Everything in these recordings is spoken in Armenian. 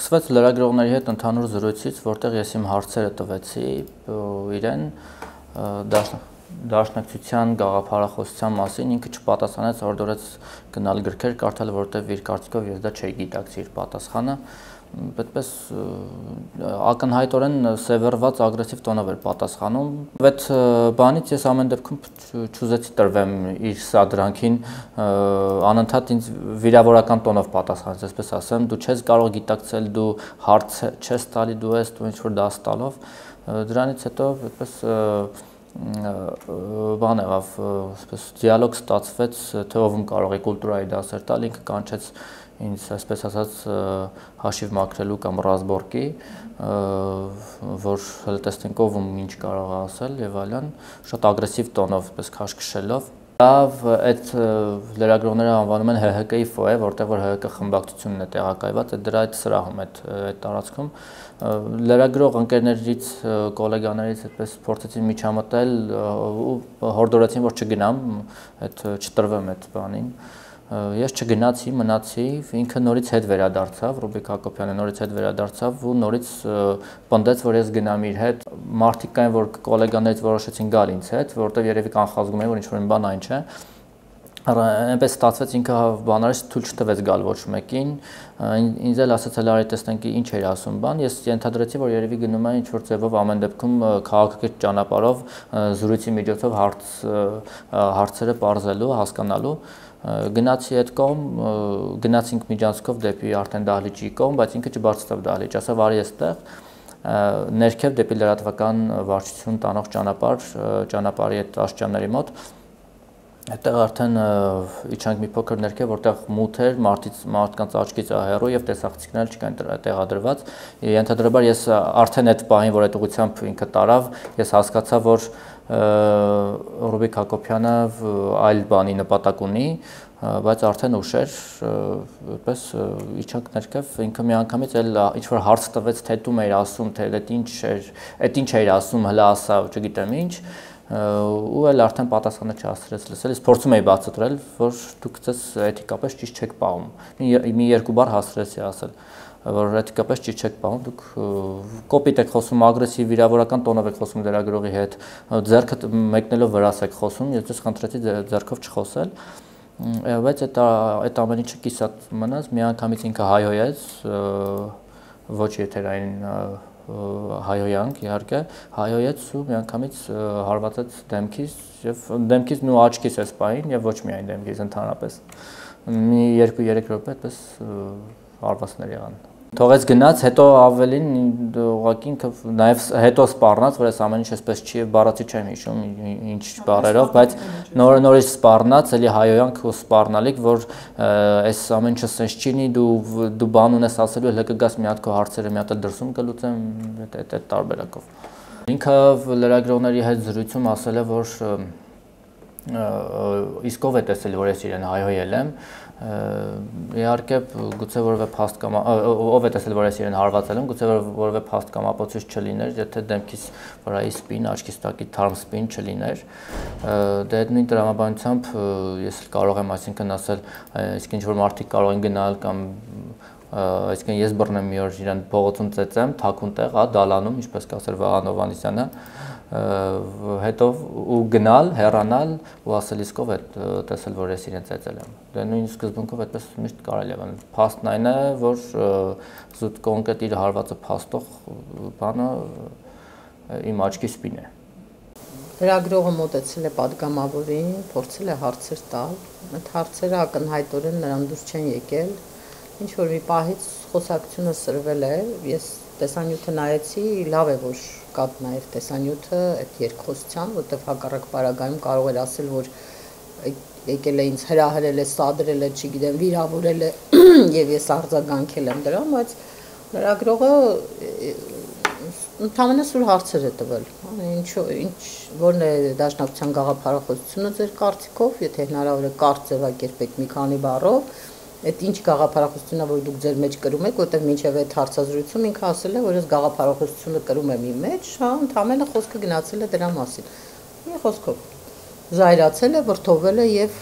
Սկսվեց լրագրողների հետ ընդհանուր զրույցից, որտեղ ես իմ հարցերը տվեցի իրեն դաշնակցության գաղափարախոսության մասին, ինքը չպատասխանեց, օրդորեց գնալ գրքեր կարդալ, որտեղ իր կարծիքով ես դա չէի գիտակցի իր պատասխանը, այդպես ակնհայտորեն սևեռված ագրեսիվ տոնով էր պատասխանում։ Այդ բանից ես ամեն դեպքում չուզեցի տրվեմ իր սադրանքին, անընդհատ ինձ վիրավորական տոնով պատասխանեց, այսպես ասեմ, դու չես կարող գիտակցել, դու հարց չես տալի, դու ես ինչ որ դաս տալով։ Դրանից հետո այդպես բան եղավ, այսպես դիալոգ ստացվեց, թե ով կարող է կուլտուրայի դասեր տալ, ինքը կանչեց ինձ, այսպես ասած, հաշիվ մաքրելու կամ ռազմորկի, որ հələ տեսնենք ով ինչ կարող է ասել եւ այլն, շատ ագրեսիվ տոնով, այսպես քաշքշելով։ Այդ լրագրողները անվանում են ՀՀԿ-ի ֆոե, որտեղ որ ՀՀԿ խմբակցությունն է տեղակայված, դրա այդ սրահում այդ տարածքում լրագրող ընկերներից, գոլեգաներից այդպես փորձեցին միջամտել ու հորդորեցին, որ չգնամ, այդ չտրվեմ այդ բանին։ Ես չգնացի, մնացի, ինքը նորից հետ վերադարձավ, Ռուբիկ Հակոբյանը նորից հետ վերադարձավ ու նորից պնդեց, որ ես գնամ իր հետ։ Մարդիկ կային, որ գոլեգաներից որոշեցին գալ ինձ հետ, որովհետև երևի կանխազգում էին, որ ինչ-որ բան այն չէ։ Այնպես ստացվեց, ինքը բանարից թույլ չտվեց գալ ոչ մեկին, ինձ էլ ասաց, արի տեսնենք ինչ էր ասում բան, ես ենթադրեցի, որ երևի գնում է ինչ-որ ձևով ամեն դեպքում քաղաքակիրթ ճանապարհով զրույցի միջոցով հարցերը պարզելու, հասկանալու։ Գնացի այդ կողմ, գնացինք միջանցքով դեպի արդեն դահլիճի կողմ, բայց ինքը չբարձրացավ դահլիճ, ասավ արի այստեղ, ներքև դեպի լրատվական վարչություն տանող ճանապարհի այդ աշճանների մոտ, այդտեղ արդեն իջանք մի փոքր ներքև, որտեղ մութ էր, մարդկանց աչքից հեռու եւ տեսախցիկներ չկային տեղադրված։ Ենթադրաբար ես արդեն այդ պահին, որ այդ ուղղությամբ ինքը տարավ, ես հասկացա, որ Ռուբիկ Հակոբյանը այլ բանի նպատակ ունի, բայց արդեն ուշ էր, այդպես իջանք ներքև, ինքը միանգամից էլ ինչ-որ հարց տվեց, թե դու մեր ասում, թե այդ ինչ էր ասում, հլա ասա, չգիտեմ ինչ, ու էլ արդեն պատասխանը չհասցրեց լսել, ես փորձում էի բացատրել, որ դուք ձեզ էթիկապես ճիշտ չեք պահում, մի երկու բառ հասցրեցի ասել, որ էթիկապես ճիշտ չեք պահում, դուք կոպիտ եք խոսում, ագրեսիվ, վիրավորական տոնով եք խոսում լրագրողի հետ, ձեռքը մեկնելով վրաս եք խոսում, ես ձեզ խնդրեցի ձեռքով չխոսել, բայց այդ ամեն ինչը կիսատ մնաց, միանգամից ինքը հայհոյեց, ոչ եթերային հայհոյանք իհարկե, հայհոյեց ու միանգամից հարվածեց դեմքից ու աչքիս այս պահին եւ ոչ միայն դեմքից ընդհանրապես։ Մի 2-3 րոպե այդպես հարվածներ եղան։ Թողեց գնաց, հետո ավելին ուղղակի ինքը նաև հետո սպառնաց, որ այս ամեն ինչ այսպես չի, բառացի չեմ հիշում ինչ բառերով, բայց նորից սպառնաց, էլի հայոյանք ու սպառնալիք, որ այս ամեն ինչը sense չինի, դու բան ունես ասելու, հենց կգաս մի հատ քո հարցերը մի հատ դրսում կլուծեմ, այդ տարբերակով։ Ինքը լրագրողների հետ զրույցում ասել է, որ իսկ ով է տեսել, որ ես իրեն հայհոյել եմ, իհարկե գուցե որևէ փաստ կամ ով է տեսել, որ ես իրեն հարվածել եմ, գուցե որևէ փաստ կամ ապացույց չլիներ, եթե դեմքիս վրայի սպին, աչքիս տակի թարմ սպին չլիներ, դե այդ նույն տրամաբանությամբ ես կարող եմ այսինքն ասել, իսկ ինչ որ մարդիկ կարող են գնալ կամ այսինքն ես բռնեմ մի օր իրեն փողոցում ծեծեմ, թաքուն տեղ, դալանում, ինչպես կասեր Վահան Հովհաննիսյանը, հետո ու գնալ, հեռանալ ու ասել իսկ ով է տեսել, որ ես իրեն ծեծել եմ։ Դե նույն սկզբունքով այդպես միշտ կարելի է։ Փաստն այն է, որ զուտ կոնկրետ իր հարվածը փաստող բանը իմ աչքի սպին է։ Լրագրողը մոտեցել է պատգամավորին, փորձել է հարցեր տալ, այդ հարցերը ակնհայտորեն նրան դուրս չեն եկել, ինչ որ մի պահից խոսակցությունը սրվել է, ես տեսանյութը նայեցի, լավ է, որ կա նաև տեսանյութը այդ երկխոսության, որտեղ հակառակ պարագայում կարող էր ասել, որ եկել է ինձ հրահրել է, սադրել է, չգիտեմ, վիրավորել է եւ ես արձագանքել եմ դրան, բայց լրագրողը ընդհանրապես սուր հարցեր է տվել, որն է դաշնակցության գաղափարախոսությունը ձեր կարծիքով, եթե հնարավոր է կարճ ձևակերպեք մի քանի բառով, այդ ինչ գաղափարախոսությունն է, որ դուք ձեր մեջ կրում եք, որտեղ մինչև այդ հարցազրույցում ինքը ասել է, որ ես գաղափարախոսությունը կրում եմ իմ մեջ, ընդհանրապես խոսքը գնացել է դրա մասին։ Մի խոսքով զայրացել է, վրդովել է եւ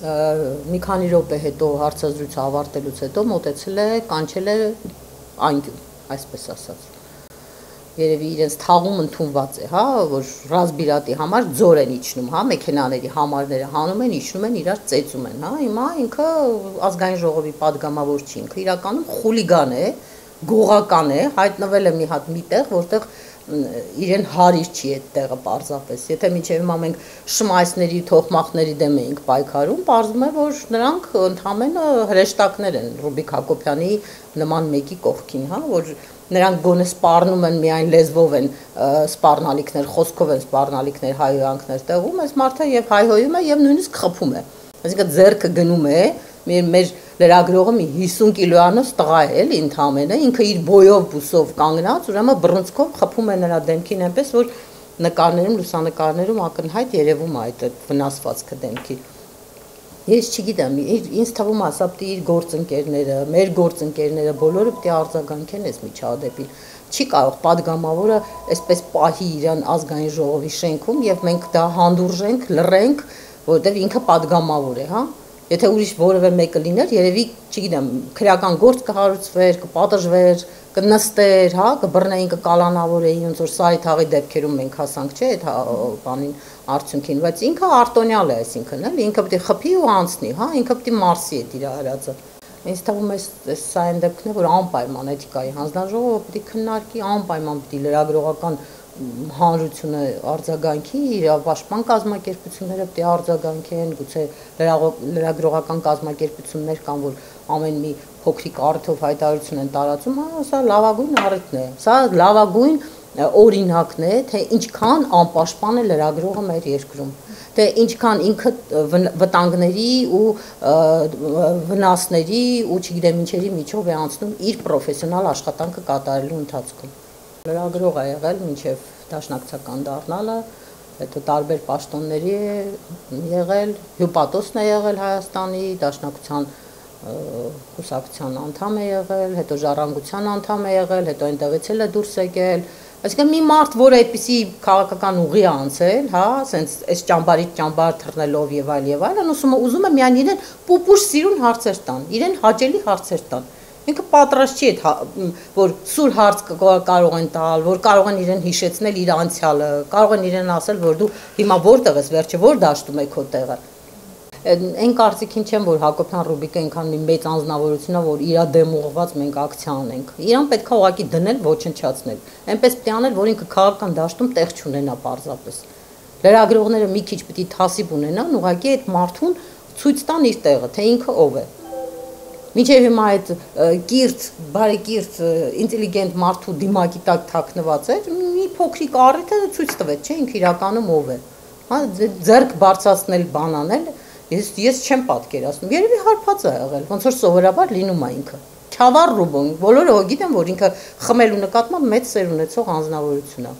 մի քանի րոպե հետո հարցազրույցը ավարտելուց հետո մոտեցել է, կանչել է անկյուն, այսպես ասած։ Երևի իրենց թաղում ընդունված է, հա, որ ռազմբիրատի համար ձոր են իջնում, հա, մեքենաների համարները հանում են, իջնում են, իրար ծեծում են, հա, հիմա ինքը ազգային ժողովի падգամավոր չի, ինքը իրականում խուլիգան է, գողական է, հայտնվել է մի հատ մի տեղ, որտեղ իրեն հարիր չի այդ տեղը պարզապես։ Եթե մինչև հիմա մենք շմայսների, թոխմախների դեմ էինք պայքարում, պարզվում է, որ նրանք ընդհանրապես հրեշտակներ են Ռուբիկ Հակոբյանի նման մեկի կողքին, հա, որ նրանք գոնե սպառնում են միայն լեզվով են սպառնալիքներ, խոսքով են սպառնալիքներ, հայհոյանքներ տեղում, այս մարդը եւ հայհոյում է եւ նույնիսկ խփում է։ Այսինքն ձեռքը գնում է, մեր լրագրողը մի 50 կիլոանոց տղա է էլի ընդամենը, ինքը իր բոյով բուսով կանգնած, ուրեմն բռնցքով խփում է նրա դեմքին այնպես, որ նկարներում, լուսանկարներում ակնհայտ երևում է այդ վնասվածքը դեմքի։ Ես չգիտեմ, ինձ թվում է, ասա պիտի իր գործընկերները, մեր գործընկերները բոլորը պիտի արձագանքեն այս միջադեպին։ Չի կարող падգամավորը այսպես պահի իրան ազգային ժողովի շենքում եւ մենք դա հանդուրժենք, լռենք, որովհետեւ ինքը падգամավոր է, հա։ Եթե ուրիշ որևէ մեկը լիներ, երևի, չգիտեմ, քրեական գործ կհարուցվեր, կպատժվեր, կնստեր, հա, կբռնեին, կկալանավորեին, ոնց որ սարի թաղի դեպքերում մենք հասանք, չէ, այդ բանին արդյունքին, բայց ինքը արտոնյալ է, այսինքն, էլի, ինքը պետք է խփի ու անցնի, հա, ինքը պետք է մարսի այդ իր արածը։ Ինձ թվում է սա այն դեպքն է, որ անպայման էթիկայի հանձնաժողովը պետք է քննարկի, անպայման պետք է լրագրողական հանրությունը արձագանքի, իրավապաշտպան կազմակերպությունները պետք է արձագանքեն, գուցե լրագրողական կազմակերպություններ կան, որ ամեն մի փոքրիկ առիթով հայտարարություն են տարածում, հա, սա լավագույն առիթն է, սա լավագույն օրինակն է, թե ինչքան անպաշտպան է լրագրողը մեր երկրում, թե ինչքան ինքը վտանգների ու վնասների ու չգիտեմ ինչերի միջով է անցնում իր պրոֆեսիոնալ աշխատանքը կատարելու ընթացքում։ Լրագրող է եղել մինչև դաշնակցական դառնալը, հետո տարբեր պաշտոնների է եղել, հյուպատոսն է եղել Հայաստանի, դաշնակցության կուսակցության անդամ է եղել, հետո ժառանգության անդամ է եղել, հետո այնտեղից էլ է դուրս եկել։ Այսինքն մի մարդ, որը այդպիսի քաղաքական ուղի է անցել, հա, ասենց այս ճամբարից ճամբար թռնելով եւ այլն, ուզում է միայն իրեն պուպուշ սիրուն հարցեր տան, իրեն հաճելի հարցեր տան։ Ինքը պատրաստ չի որ սուր հարց կարող են տալ, որ կարող են իրեն հիշեցնել իր անցյալը, կարող են իրեն ասել, որ դու հիմա որտեղ ես, վերջը որ դաշտում է քո տեղը։ Այն կարծիքին չեմ, որ Հակոբյան Ռուբիկը այնքան մի մեծ անձնավորություն է, որ իր դեմ ուղղված մենք ակցիա անենք։ Իրան պետք է ուղղակի դնել, ոչնչացնել։ Այնպես պետք է անել, որ ինքը քաղաքական դաշտում տեղ չունենա պարզապես։ Լրագրողները մի քիչ պետք է թասիբ ունենան, ուղղակի այդ մարդուն ցույց տան իր տեղը, թե ինքը ով է։ Մինչև հիմա այդ կիրթ, բարեկիրթ, ինտելիգենտ մարդու դիմակի տակ թաքնված է, մի փոքրիկ առիթ է ցույց տվեց, չէ, ինքը իրականում ով է։ Հա, ձեռք բարձրացնել, բան անել, ես չեմ պատկերացնում։ Երևի հարբած է եղել, ոնց որ սովորաբար լինում է ինքը։ Չավառ Ռուբոն, բոլորը գիտեն, որ ինքը խմելու նկատմամբ մեծ սեր ունեցող անձնավորություն է։